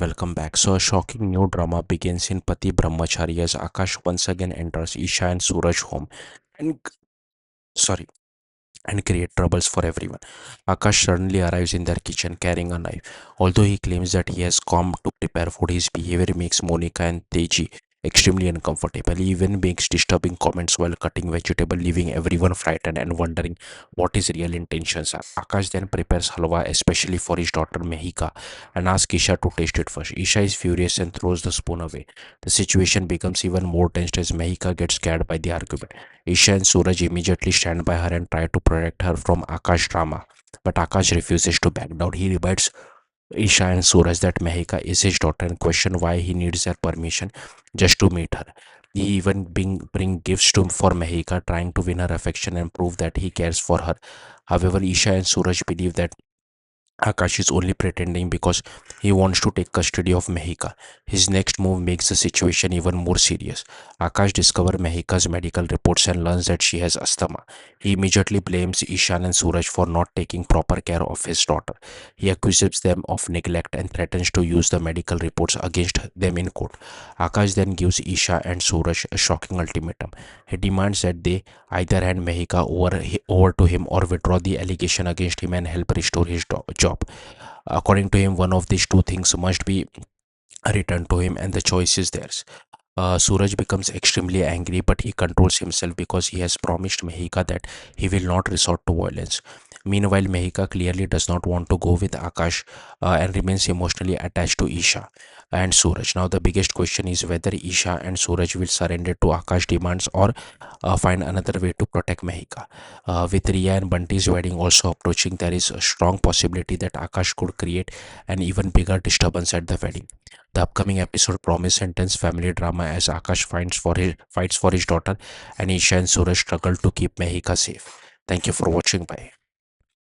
Welcome back. So, a shocking new drama begins in Pati Brahmachari as Akash once again enters Isha and Suraj home and sorry and create troubles for everyone. Akash suddenly arrives in their kitchen carrying a knife. Although he claims that he has come to prepare food, his behavior makes Monica and Teji extremely uncomfortable. He even makes disturbing comments while cutting vegetable, leaving everyone frightened and wondering what his real intentions are. Akash then prepares halwa especially for his daughter Mehika and asks Isha to taste it first. Isha is furious and throws the spoon away. The situation becomes even more tense as Mehika gets scared by the argument. Isha and Suraj immediately stand by her and try to protect her from Akash drama. But Akash refuses to back down. He reminds Isha and Suraj that Mehika is his daughter and question why he needs their permission just to meet her. He even bring gifts to for Mehika, trying to win her affection and prove that he cares for her. However, Isha and Suraj believe that Akash is only pretending because he wants to take custody of Mehika. His next move makes the situation even more serious. Akash discovers Mehika's medical reports and learns that she has asthma. He immediately blames Ishan and Suraj for not taking proper care of his daughter. He accuses them of neglect and threatens to use the medical reports against them in court. Akash then gives Isha and Suraj a shocking ultimatum. He demands that they either hand Mehika over to him or withdraw the allegation against him and help restore his job. According to him, one of these two things must be returned to him, and the choice is theirs. Suraj becomes extremely angry, but he controls himself because he has promised Mehika that he will not resort to violence. Meanwhile, Mehika clearly does not want to go with Akash and remains emotionally attached to Isha and Suraj. Now, the biggest question is whether Isha and Suraj will surrender to Akash demands or find another way to protect Mehika. With Riya and Bunty's wedding also approaching, there is a strong possibility that Akash could create an even bigger disturbance at the wedding. The upcoming episode promises intense family drama as Akash fights for his daughter and Isha and Suraj struggle to keep Mehika safe. Thank you for watching. Bye.